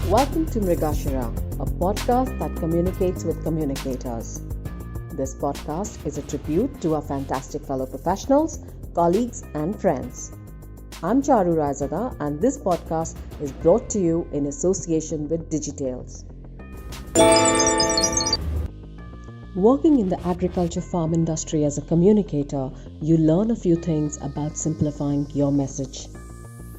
Welcome to Mrigashara, a podcast that communicates with communicators. This podcast is a tribute to our fantastic fellow professionals, colleagues, and friends. I'm Charu Raizada, and this podcast is brought to you in association with Digitales. Working in the agriculture farm industry as a communicator, you learn a few things about simplifying your message.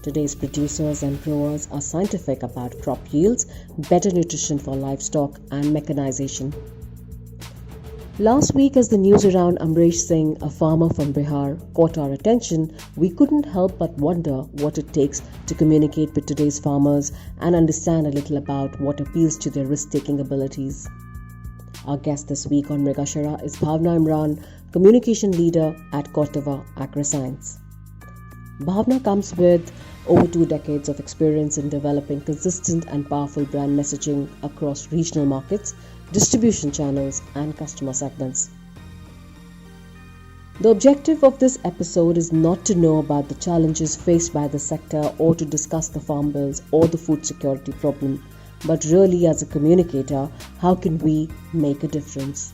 Today's producers and growers are scientific about crop yields, better nutrition for livestock, and mechanization. Last week, as the news around Amresh Singh, a farmer from Bihar, caught our attention, we couldn't help but wonder what it takes to communicate with today's farmers and understand a little about what appeals to their risk-taking abilities. Our guest this week on Mrigashara is Bhavna Imran, communication leader at Corteva AgriScience. Bhavna comes with over 2 decades of experience in developing consistent and powerful brand messaging across regional markets, distribution channels, and customer segments. The objective of this episode is not to know about the challenges faced by the sector or to discuss the farm bills or the food security problem, but really, as a communicator, how can we make a difference?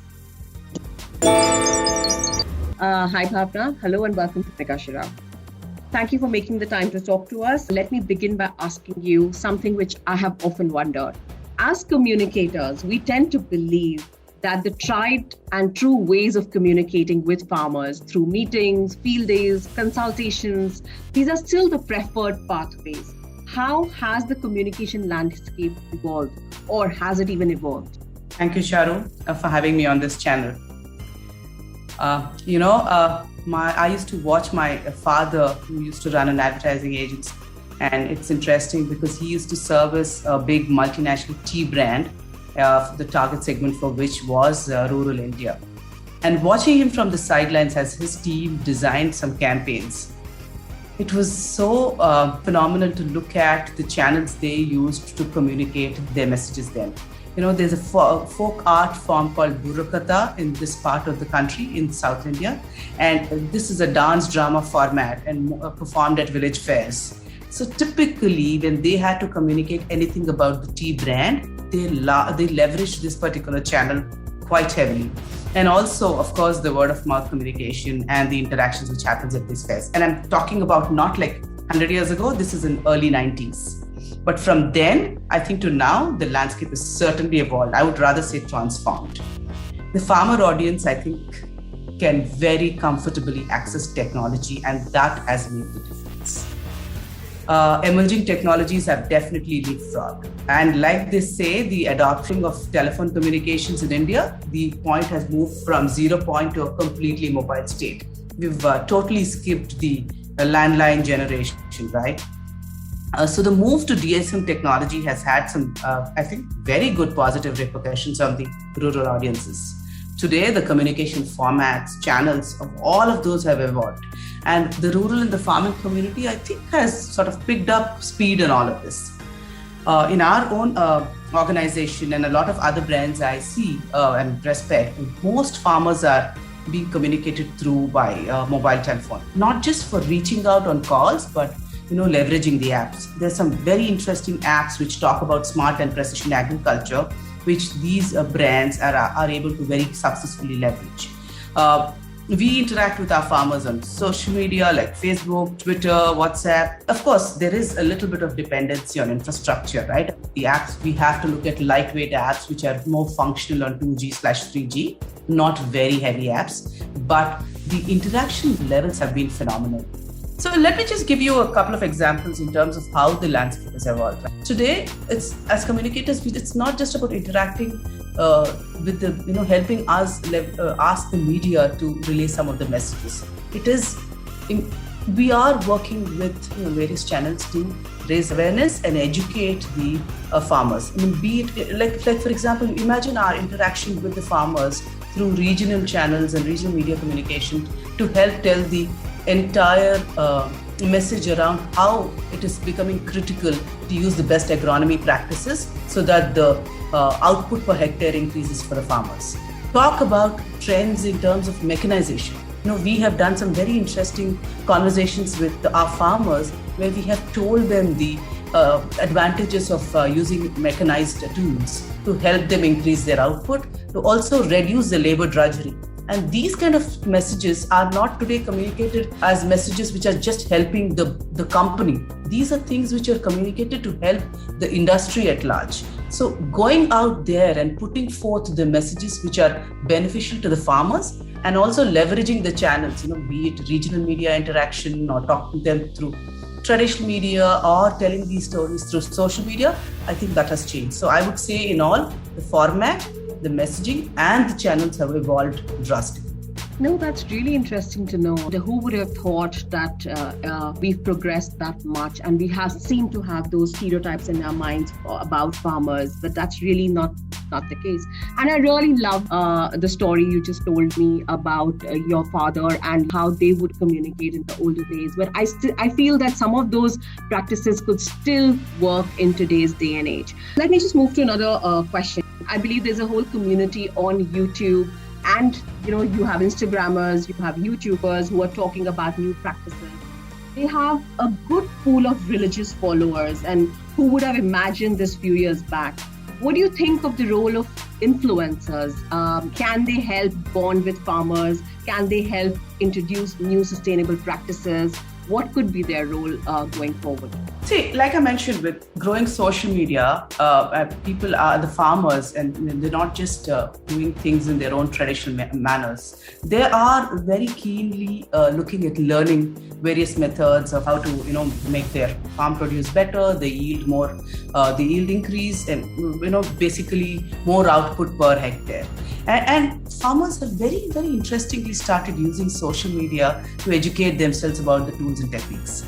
Hi Bhavna, hello and welcome to Mrigashara. Thank you for making the time to talk to us. Let me begin by asking you something which I have often wondered. As communicators, we tend to believe that the tried and true ways of communicating with farmers through meetings, field days, consultations, these are still the preferred pathways. How has the communication landscape evolved, or has it even evolved? Thank you, Charu, for having me on this channel. I used to watch my father, who used to run an advertising agency, and it's interesting because he used to service a big multinational tea brand, the target segment for which was rural India. And watching him from the sidelines as his team designed some campaigns, it was so phenomenal to look at the channels they used to communicate their messages then. There's a folk art form called Burrakatha in this part of the country in South India. And this is a dance drama format and performed at village fairs. So typically, when they had to communicate anything about the tea brand, they leveraged this particular channel quite heavily. And also, of course, the word of mouth communication and the interactions which happens at these fairs. And I'm talking about not like 100 years ago, this is in early 90s. But from then, I think to now, the landscape has certainly evolved. I would rather say transformed. The farmer audience, I think, can very comfortably access technology, and that has made the difference. Emerging technologies have definitely leapfrogged. And like they say, the adoption of telephone communications in India, the point has moved from 0 point to a completely mobile state. We've totally skipped the landline generation, right? So the move to DSM technology has had some, I think, very good positive repercussions on the rural audiences. Today, the communication formats, channels of all of those have evolved. And the rural and the farming community, I think, has sort of picked up speed in all of this. In our own organization and a lot of other brands I see and respect, most farmers are being communicated through by mobile telephone, not just for reaching out on calls, but leveraging the apps. There's some very interesting apps which talk about smart and precision agriculture, which these brands are able to very successfully leverage. We interact with our farmers on social media like Facebook, Twitter, WhatsApp. Of course, there is a little bit of dependency on infrastructure, right? The apps, we have to look at lightweight apps which are more functional on 2G/3G, not very heavy apps, but the interaction levels have been phenomenal. So let me just give you a couple of examples in terms of how the landscape has evolved. Today, as communicators, it's not just about interacting with the, helping us ask the media to relay some of the messages. We are working with various channels to raise awareness and educate the farmers. Be it like for example, imagine our interaction with the farmers through regional channels and regional media communication to help tell the entire message around how it is becoming critical to use the best agronomy practices so that the output per hectare increases for the farmers. Talk about trends in terms of mechanization. We have done some very interesting conversations with our farmers where we have told them the advantages of using mechanized tools to help them increase their output, to also reduce the labor drudgery. And these kind of messages are not today communicated as messages which are just helping the company. These are things which are communicated to help the industry at large. So going out there and putting forth the messages which are beneficial to the farmers, and also leveraging the channels, be it regional media interaction or talking to them through traditional media or telling these stories through social media, I think that has changed. So I would say in all, the format, the messaging and the channels have evolved drastically. No, that's really interesting to know. Who would have thought that we've progressed that much, and we have seemed to have those stereotypes in our minds about farmers, but that's really not the case. And I really love the story you just told me about your father and how they would communicate in the older days. But I feel that some of those practices could still work in today's day and age. Let me just move to another question. I believe there's a whole community on YouTube, and you have Instagrammers, you have YouTubers who are talking about new practices. They have a good pool of religious followers, and who would have imagined this few years back? What do you think of the role of influencers? Can they help bond with farmers? Can they help introduce new sustainable practices? What could be their role going forward? See, like I mentioned, with growing social media, people are the farmers, and they're not just doing things in their own traditional manners. They are very keenly looking at learning various methods of how to, make their farm produce better, the yield more, the yield increase, and basically more output per hectare. And farmers have very, very interestingly started using social media to educate themselves about the tools and techniques.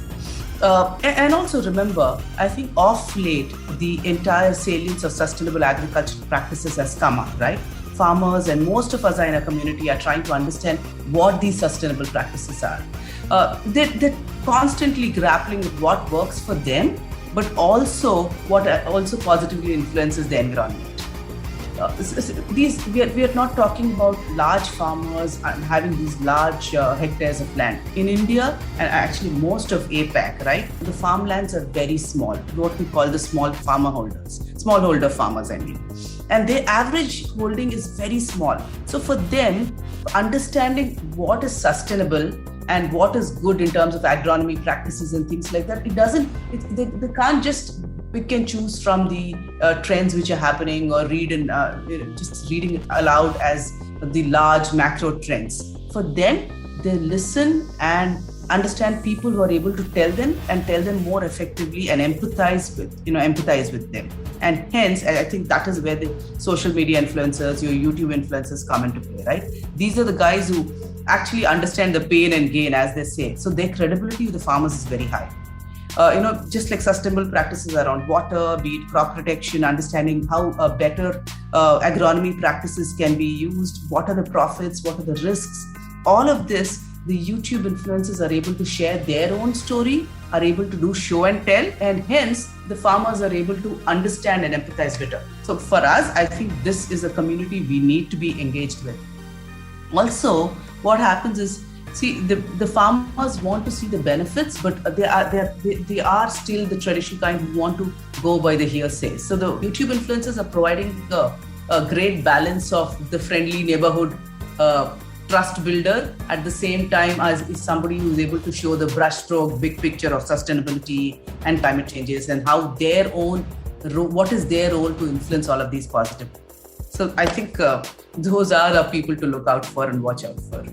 And also remember, I think of late, the entire salience of sustainable agriculture practices has come up, right? Farmers and most of us in our community are trying to understand what these sustainable practices are. They're constantly grappling with what works for them, but also what also positively influences the environment. We are not talking about large farmers and having these large hectares of land. In India, and actually most of APAC, right, the farmlands are very small, what we call the smallholder farmers, I mean. And their average holding is very small. So for them, understanding what is sustainable and what is good in terms of agronomy practices and things like that, they can't just pick and choose from the trends which are happening or just reading it aloud as the large macro trends. For them, they listen and understand people who are able to tell them more effectively and empathize with them. And hence, I think that is where the social media influencers, your YouTube influencers come into play, right? These are the guys who actually understand the pain and gain, as they say. So their credibility with the farmers is very high. Just like sustainable practices around water, be it crop protection, understanding how better agronomy practices can be used, what are the profits, what are the risks, all of this, the YouTube influencers are able to share their own story, are able to do show and tell, and hence the farmers are able to understand and empathize better. So for us, I think this is a community we need to be engaged with. Also, what happens is, see, the farmers want to see the benefits, but they are still the traditional kind who want to go by the hearsay. So the YouTube influencers are providing a great balance of the friendly neighborhood trust builder at the same time as is somebody who is able to show the brushstroke big picture of sustainability and climate changes and how what is their role to influence all of these positively. So I think those are the people to look out for and watch out for.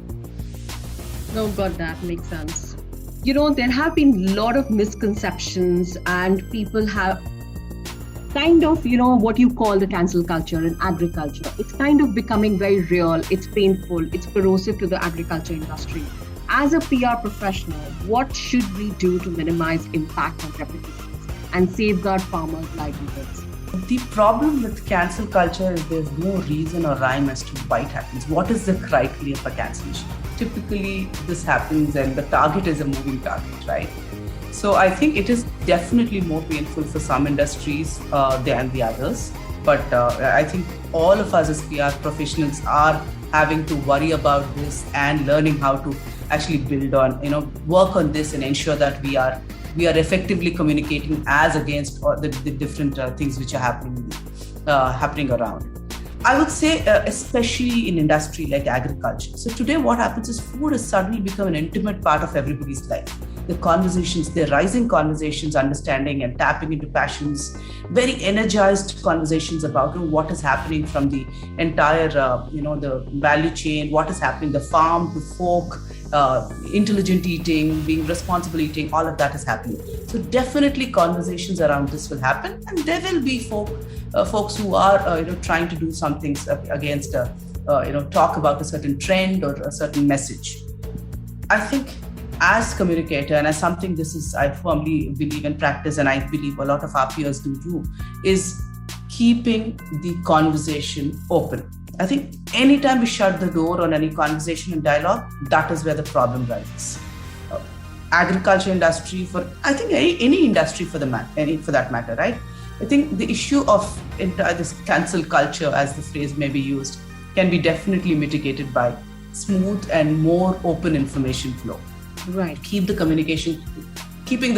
No, got that. Makes sense. There have been a lot of misconceptions, and people have kind of, what you call the cancel culture in agriculture. It's kind of becoming very real. It's painful. It's corrosive to the agriculture industry. As a PR professional, what should we do to minimize impact on reputations and safeguard farmers' livelihoods? The problem with cancel culture is there's no reason or rhyme as to why it happens. What is the criteria for cancellation? Typically, this happens and the target is a moving target, right? So I think it is definitely more painful for some industries than the others. But I think all of us as PR professionals are having to worry about this and learning how to actually build on, work on this and ensure that we are we are effectively communicating as against the different things which are happening around. I would say, especially in industry like agriculture. So today what happens is food has suddenly become an intimate part of everybody's life. The rising conversations, understanding and tapping into passions, very energized conversations about what is happening from the entire, the value chain, what is happening, the farm to fork, intelligent eating, being responsible eating, all of that is happening. So definitely conversations around this will happen, and there will be folks who are trying to do some things against talk about a certain trend or a certain message. I think as communicator, and as something I firmly believe and practice, and I believe a lot of our peers do too, is keeping the conversation open. I think anytime we shut the door on any conversation and dialogue, that is where the problem rises. Agriculture industry, I think any industry for that matter, right? I think the issue of this cancel culture, as the phrase may be used, can be definitely mitigated by smooth and more open information flow. Right. Keeping the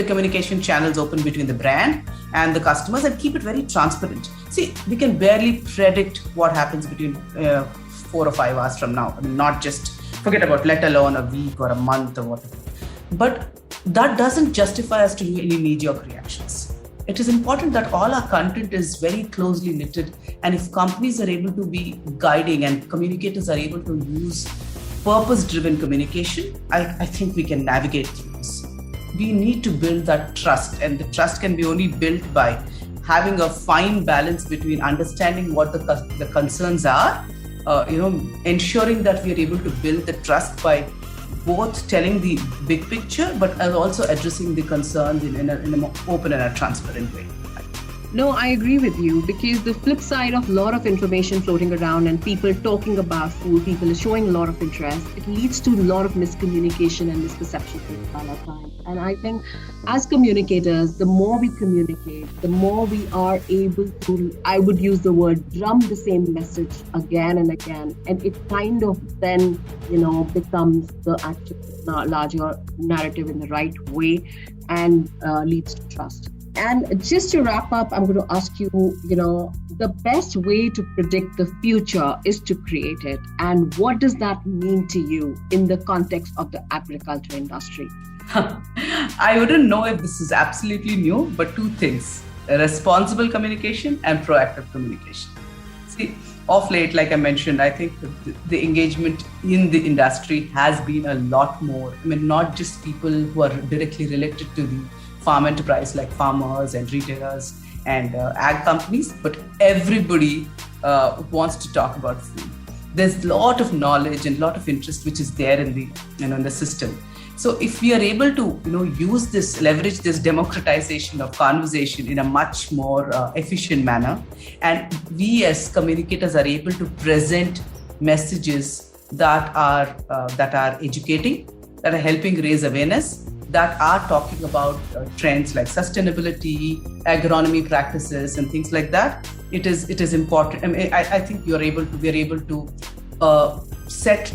communication channels open between the brand and the customers, and keep it very transparent. See, we can barely predict what happens between 4 or 5 hours from now. I mean, not just forget about, let alone a week or a month or whatever. But that doesn't justify us to do any knee-jerk reactions. It is important that all our content is very closely knitted, and if companies are able to be guiding and communicators are able to use purpose-driven communication, I think we can navigate through this. We need to build that trust, and the trust can be only built by having a fine balance between understanding what the concerns are, ensuring that we are able to build the trust by both telling the big picture, but also addressing the concerns in a more open and a transparent way. No, I agree with you, because the flip side of a lot of information floating around and people talking about food, people are showing a lot of interest, it leads to a lot of miscommunication and misperception all the time. And I think as communicators, the more we communicate, the more we are able to, I would use the word, drum the same message again and again. And it kind of then, becomes the actual larger narrative in the right way and leads to trust. And just to wrap up, I'm going to ask you, the best way to predict the future is to create it. And what does that mean to you in the context of the agriculture industry? I wouldn't know if this is absolutely new, but two things: responsible communication and proactive communication. See, of late, like I mentioned, I think the engagement in the industry has been a lot more. I mean, not just people who are directly related to the farm enterprise like farmers and retailers and ag companies, but everybody wants to talk about food. There's a lot of knowledge and a lot of interest which is there in the system. So if we are able to leverage this democratization of conversation in a much more efficient manner, and we as communicators are able to present messages that are educating, that are helping raise awareness, that are talking about trends like sustainability, agronomy practices, and things like that, it is important. I mean, I think we are able to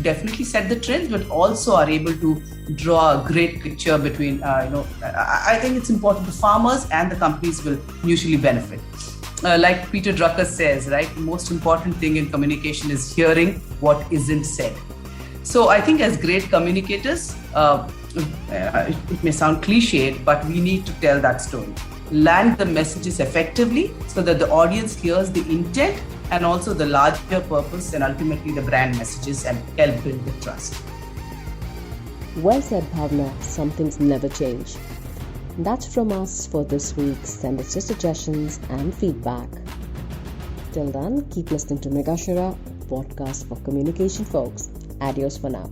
definitely set the trends, but also are able to draw a great picture between, I think it's important. The farmers and the companies will mutually benefit. Like Peter Drucker says, right, the most important thing in communication is hearing what isn't said. So I think as great communicators, it may sound cliched, but we need to tell that story. Land the messages effectively so that the audience hears the intent and also the larger purpose and ultimately the brand messages, and help build the trust. Well said, Bhavna. Some things never change. That's from us for this week. Send us your suggestions and feedback. Till then, keep listening to Megashira, podcast for communication folks. Adios for now.